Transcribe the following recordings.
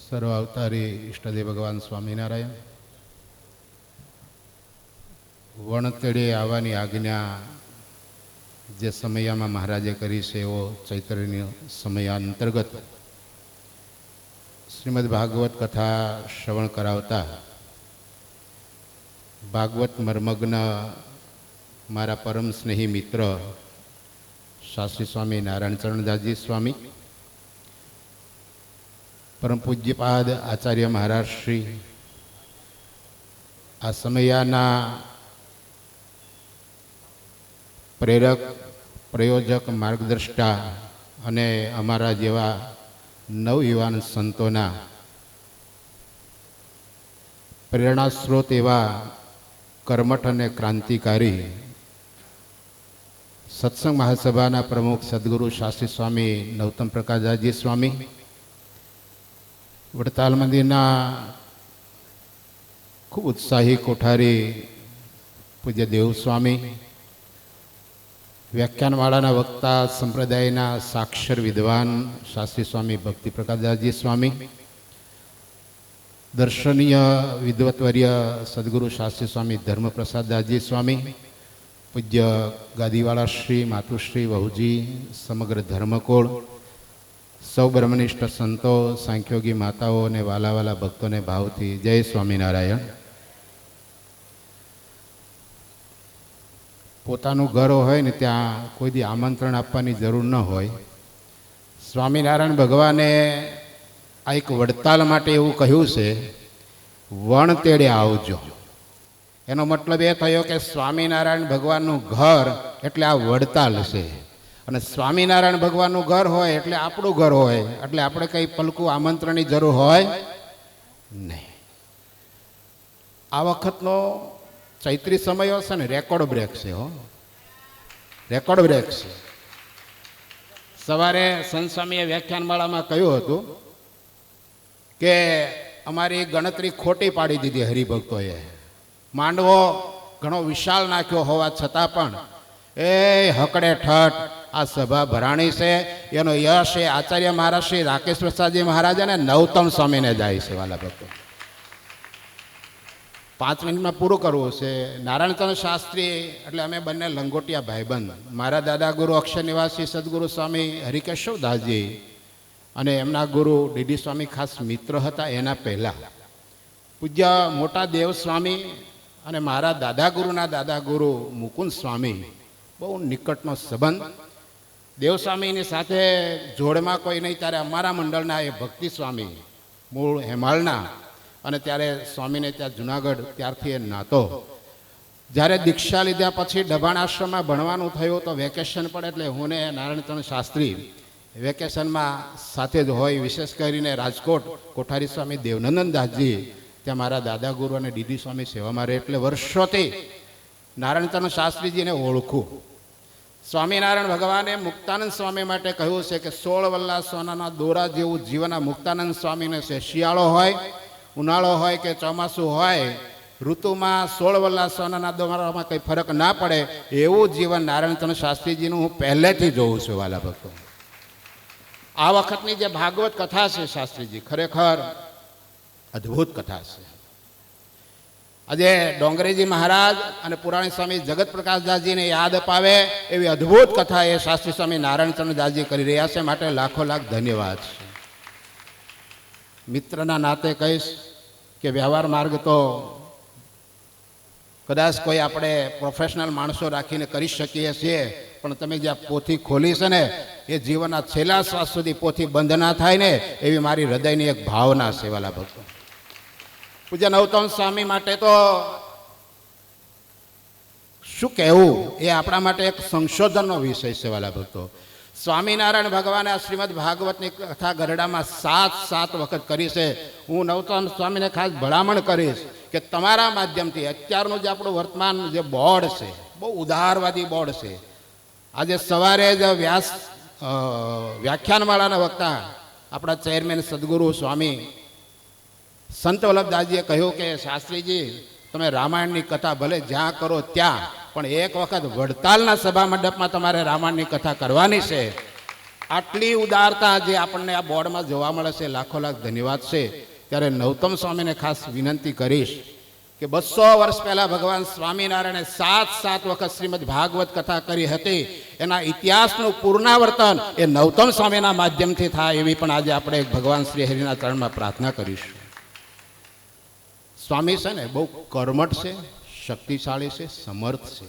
સર્વ અવતારી ઈષ્ટદેવ ભગવાન સ્વામિનારાયણ. વણતેડે આવવાની આજ્ઞા જે સમયમાં મહારાજે કરી છે એવો ચૈત્રની સમય અંતર્ગત શ્રીમદ ભાગવત કથા શ્રવણ કરાવતા ભાગવત મર્મગ્ન મારા પરમ સ્નેહી મિત્ર શાસ્ત્રી સ્વામી નારાયણ ચરણદાસજી સ્વામી, પરમ પૂજ્યપાદ આચાર્ય મહારાજ શ્રી, આ સમયાના પ્રેરક, પ્રયોજક, માર્ગદર્શતા અને અમારા જેવા નવયુવાન સંતોના પ્રેરણા સ્ત્રોત એવા કર્મઠ અને ક્રાંતિકારી સત્સંગ મહાસભાના પ્રમુખ સદગુરુ શાસ્ત્રી સ્વામી નવતમ પ્રકાશદાસજી સ્વામી, વડતાલ મંદિરના ખૂબ ઉત્સાહી કોઠારી પૂજ્ય દેવ સ્વામી, વ્યાખ્યાનવાળાના વક્તા સંપ્રદાયના સાક્ષર વિદ્વાન શાસ્ત્રી સ્વામી ભક્તિ પ્રકાશદાસજી સ્વામી, દર્શનીય વિદ્વત્વર્ય સદગુરુ શાસ્ત્રી સ્વામી ધર્મપ્રસાદદાસજી સ્વામી, પૂજ્ય ગાદીવાળા શ્રી, માતુશ્રી, વહુજી, સમગ્ર ધર્મકોળ, સૌ બ્રહ્મનિષ્ઠ સંતો, સાંખ્યોગી માતાઓ અને વાલાવાલા ભક્તોને ભાવથી જય સ્વામિનારાયણ. પોતાનું ઘર હોય ને ત્યાં કોઈ દી આમંત્રણ આપવાની જરૂર ન હોય. સ્વામિનારાયણ ભગવાને આ એક વડતાલ માટે એવું કહ્યું છે, વણતેડે આવજો. એનો મતલબ એ થયો કે સ્વામિનારાયણ ભગવાનનું ઘર એટલે આ વડતાલ છે, અને સ્વામિનારાયણ ભગવાનનું ઘર હોય એટલે આપણું ઘર હોય, એટલે આપણે કંઈ પલકું આમંત્રણની જરૂર હોય નહીં. આ વખતનો ચૈત્રી સમયો છે ને રેકોર્ડ બ્રેક છે, રેકોર્ડ બ્રેક છે. સવારે સંત સ્વામીએ વ્યાખ્યાનમાળામાં કહ્યું હતું કે અમારી ગણતરી ખોટી પાડી દીધી હરિભક્તોએ. માંડવો ઘણો વિશાળ નાખ્યો હોવા છતાં પણ એ હકડે ઠઠ આ સભા ભરાણી છે, એનો યશ એ આચાર્ય મહારાજ શ્રી રાકેશ પ્રસાદજી મહારાજ અને નવતમ સ્વામીને જાય છે. વાલા ભક્તો, 5 મિનિટમાં પૂરું કરવું છે. નારાયણચંદ્ર શાસ્ત્રી એટલે અમે બંને લંગોટિયા ભાઈબંધ. મારા દાદા ગુરુ અક્ષર નિવાસી સદગુરુ સ્વામી હરિકેશવદાસજી અને એમના ગુરુ ડીડી સ્વામી ખાસ મિત્ર હતા. એના પહેલાં પૂજ્ય મોટા દેવ સ્વામી અને મારા દાદા ગુરુના દાદા ગુરુ મુકુંદ સ્વામી, બહુ નિકટનો સંબંધ. દેવસ્વામીની સાથે જોડમાં કોઈ નહીં, ત્યારે અમારા મંડળના એ ભક્તિ સ્વામી મૂળ હેમાળના, અને ત્યારે સ્વામીને ત્યાં જુનાગઢ, ત્યારથી એ નાતો. જ્યારે દીક્ષા લીધા પછી દબાણ આશ્રમમાં ભણવાનું થયું તો વેકેશન પડે એટલે હું ને નારાયણચંદ્ર શાસ્ત્રી વેકેશનમાં સાથે જ હોય. વિશેષ કરીને રાજકોટ કોઠારી સ્વામી દેવનંદનદાસજી, ત્યાં મારા દાદા ગુરુ અને ડીડી સ્વામી સેવામાં રહે, એટલે વર્ષોથી નારાયણચંદ્ર શાસ્ત્રીજીને ઓળખું. સ્વામિનારાયણ ભગવાને મુક્તાનંદ સ્વામી માટે કહ્યું છે કે 16 વલ્લા સોનાના દોરા જેવું જીવન આ મુક્તાનંદ સ્વામીને છે. શિયાળો હોય, ઉનાળો હોય કે ચોમાસું હોય, ઋતુમાં 16 વલ્લા સોનાના દોરામાં કંઈ ફરક ના પડે એવું જીવન નારાયણચંદ્ર શાસ્ત્રીજીનું હું પહેલેથી જોઉં છું. વાલા ભક્તો, આ વખતની જે ભાગવત કથા છે શાસ્ત્રીજી, ખરેખર અદ્ભુત કથા છે. આજે ડોંગરેજી મહારાજ અને પુરાણી સ્વામી જગત પ્રકાશદાસજીને યાદ અપાવે એવી અદ્ભુત કથા એ શાસ્ત્રી સ્વામી નારાયણચંદ્રદાસજી કરી રહ્યા છે, માટે લાખો લાખ ધન્યવાદ છે. મિત્રના નાતે કહીશ કે વ્યવહાર માર્ગ તો કદાચ કોઈ આપણે પ્રોફેશનલ માણસો રાખીને કરી શકીએ છીએ, પણ તમે જે પોથી ખોલી છે ને એ જીવનના છેલ્લા શ્વાસ સુધી પોથી બંધ ના થાય ને એવી મારી હૃદયની એક ભાવના છે. વાલા ભક્તો, પૂજ્ય નવતમ સ્વામી માટે તો શું કહેવું, એ આપણા માટે એક સંશોધનનો વિષય છે. વાલા ભક્તો, સ્વામિનારાયણ ભગવાને આ શ્રીમદ ભાગવતની કથા ગરડામાં 7 વખત કરી છે. હું નવતમ સ્વામીને ખાસ ભલામણ કરીશ કે તમારા માધ્યમથી અત્યારનું જે આપણું વર્તમાન જે બોર્ડ છે, બહુ ઉદારવાદી બોર્ડ છે. આજે સવારે જ વ્યાખ્યાનવાળાના વક્તા આપણા ચેરમેન સદગુરુ સ્વામી સંત વલ્લભદાસજીએ કહ્યું કે શાસ્ત્રીજી, તમે રામાયણની કથા ભલે જ્યાં કરો ત્યાં, પણ એક વખત વડતાલના સભા મંડપમાં તમારે રામાયણની કથા કરવાની છે. આટલી ઉદારતા જે આપણને આ બોર્ડમાં જોવા મળે છે, લાખો લાખ ધન્યવાદ છે. ત્યારે નૌતમ સ્વામીને ખાસ વિનંતી કરીશ કે 200 વર્ષ પહેલા ભગવાન સ્વામિનારાયણે 7 વખત શ્રીમદ ભાગવત કથા કરી હતી. એના ઇતિહાસનું પુનરાવર્તન એ નૌતમ સ્વામીના માધ્યમથી થાય એવી પણ આજે આપણે ભગવાન શ્રી હરિના ચરણમાં પ્રાર્થના કરીશું. સ્વામી છે ને બહુ કર્મઠ છે, શક્તિશાળી છે, સમર્થ છે.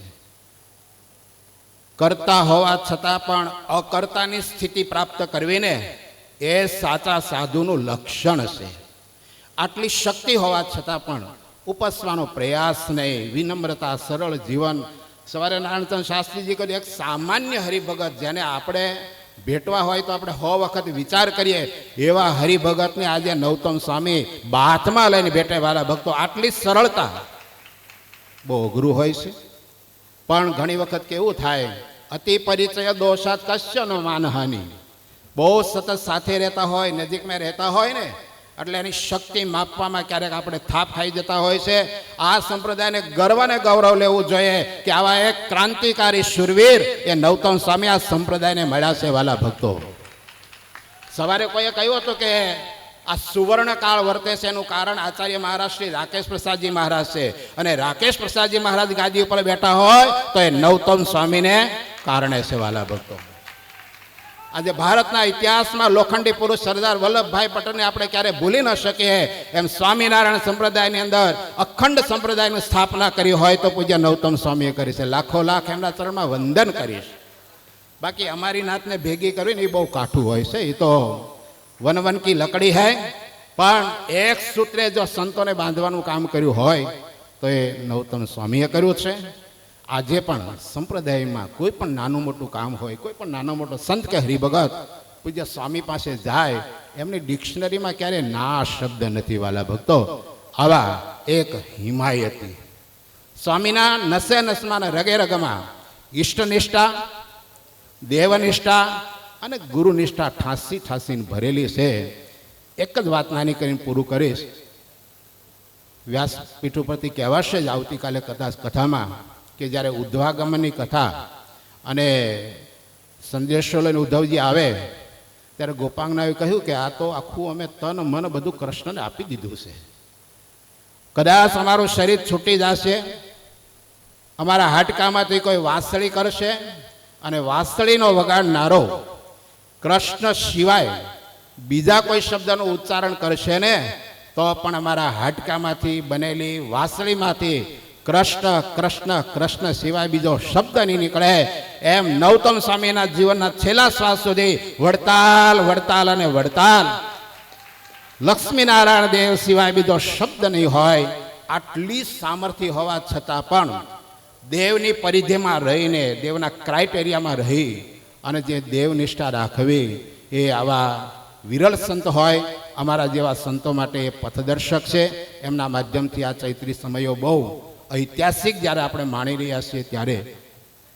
કરતા હોવા છતાં પણ અકર્તાની સ્થિતિ પ્રાપ્ત કરવીને એ સાચા સાધુનું લક્ષણ છે. આટલી શક્તિ હોવા છતાં પણ ઉપસવાનો પ્રયાસ નહીં, વિનમ્રતા, સરળ જીવન. સવારે નારાયણચંદ શાસ્ત્રીજી કહ્યું, એક સામાન્ય હરિભગત જેને આપણે ભેટવા હોય તો આપણે 100 વખત વિચાર કરીએ એવા હરિભગતને આજે નૌતમ સ્વામી બાથમાં લઈને બેઠે. વાલા ભક્તો, આટલી સરળતા બહુ અઘરું હોય છે. પણ ઘણી વખત કેવું થાય, અતિ પરિચય દોષાત કશ્ય ન માનહાનિ. બહુ સતત સાથે રહેતા હોય, નજીકમાં રહેતા હોય ને, એટલે એની શક્તિ માપવામાં ક્યારેક આપણે થાપ ખાઈ જતા હોય છે. આ સંપ્રદાયને ગર્વ અને ગૌરવ લેવું જોઈએ કે આવા એક ક્રાંતિકારી શૂરવીર એ નૌતમ સ્વામી આ સંપ્રદાયને મળ્યા છે. વાલા ભક્તો, સવારે કોઈએ કહ્યું હતું કે આ સુવર્ણ કાળ વર્તે છે એનું કારણ આચાર્ય મહારાજ શ્રી રાકેશ પ્રસાદજી મહારાજ છે. અને રાકેશ પ્રસાદજી મહારાજ ગાદી ઉપર બેઠા હોય તો એ નૌતમ સ્વામીને કારણે છે. વાલા ભક્તો, આજે ભારતના ઇતિહાસમાં લોખંડી પુરુષ સરદાર વલ્લભભાઈ પટેલને આપણે ક્યારે ભૂલી ન શકીએ. એમ સ્વામિનારાયણ સંપ્રદાયની અંદર અખંડ સંપ્રદાયની સ્થાપના કરી હોય તો પૂજ્ય નૌતમ સ્વામીએ કરી છે. લાખો લાખ એમના ચરણમાં વંદન કરીશ. બાકી અમારી નાતને ભેગી કરવી ને એ બહુ કાઠું હોય છે. એ તો વન કી લકડી હૈ. પણ એક સૂત્રે જો સંતોને બાંધવાનું કામ કર્યું હોય તો એ નૌતમ સ્વામીએ કર્યું છે. આજે પણ સંપ્રદાયમાં કોઈ પણ નાનું મોટું કામ હોય, કોઈ પણ નાનો મોટો સંત કે હરિભગત પૂજ્ય સ્વામી પાસે જાય, એમની ડિક્શનરીમાં ક્યારે ના શબ્દ નથી. વાલા ભક્તો, આવા એક હિમાયતી સ્વામીના નસે નસમાં રગે રગમાં ઈષ્ટનિષ્ઠા, દેવનિષ્ઠા અને ગુરુનિષ્ઠા ઠાંસીને ભરેલી છે. એક જ વાત નાની કરીને પૂરું કરીશ. વ્યાસપીઠ ઉપરથી કહેવાશે જ આવતીકાલે કદાચ કથામાં કે જ્યારે ઉદ્ધવાગમનની કથા અને સંદેશો લઈને ઉદ્ધવજી આવે ત્યારે ગોપાંગનાએ કહ્યું કે આ તો આખું અમે તન મન બધું કૃષ્ણને આપી દીધું છે. કદાચ અમારું શરીર છૂટી જશે, અમારા હાડકામાંથી કોઈ વાંસળી કરશે અને વાંસળીનો વગાડનારો કૃષ્ણ સિવાય બીજા કોઈ શબ્દનું ઉચ્ચારણ કરશે ને તો પણ અમારા હાડકામાંથી બનેલી વાંસળીમાંથી કૃષ્ણ કૃષ્ણ કૃષ્ણ સિવાય બીજો શબ્દ નહીં નીકળે. એમ નૌતમ સ્વામીના જીવનના છેલ્લા શ્વાસ સુધી વડતાલ વડતાલ અને વડતાલ, લક્ષ્મીનારાયણ દેવ સિવાય બીજો શબ્દ નહીં હોય. આટલી સામર્થ્ય હોવા છતાં પણ દેવની પરિધિમાં રહીને, દેવના ક્રાઇટેરિયામાં રહી અને જે દેવનિષ્ઠા રાખવી એ આવા વિરલ સંત હોય. અમારા જેવા સંતો માટે એ પથદર્શક છે. એમના માધ્યમથી આ ચૈત્રી સમયો બહુ ઐતિહાસિક જ્યારે આપણે માણી રહ્યા છીએ ત્યારે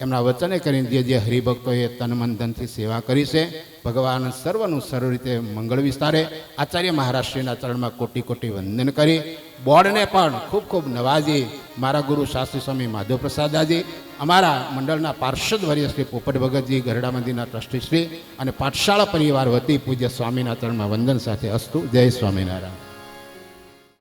એમના વચને કરીને જે હરિભક્તોએ તન મન ધનથી સેવા કરી છે, ભગવાન સર્વનું સર્વ રીતે મંગળ વિસ્તારે. આચાર્ય મહારાજશ્રીના ચરણમાં કોટી કોટી વંદન કરી બોર્ડને પણ ખૂબ ખૂબ નવાજી. મારા ગુરુ શાસ્ત્રી સ્વામી માધવ પ્રસાદાજી, અમારા મંડળના પાર્ષદ વર્ય શ્રી પોપટ ભગતજી, ગરડા મંદિરના ટ્રસ્ટી શ્રી અને પાઠશાળા પરિવાર વતી પૂજ્ય સ્વામીના ચરણમાં વંદન સાથે અસ્તુ. જય સ્વામિનારાયણ.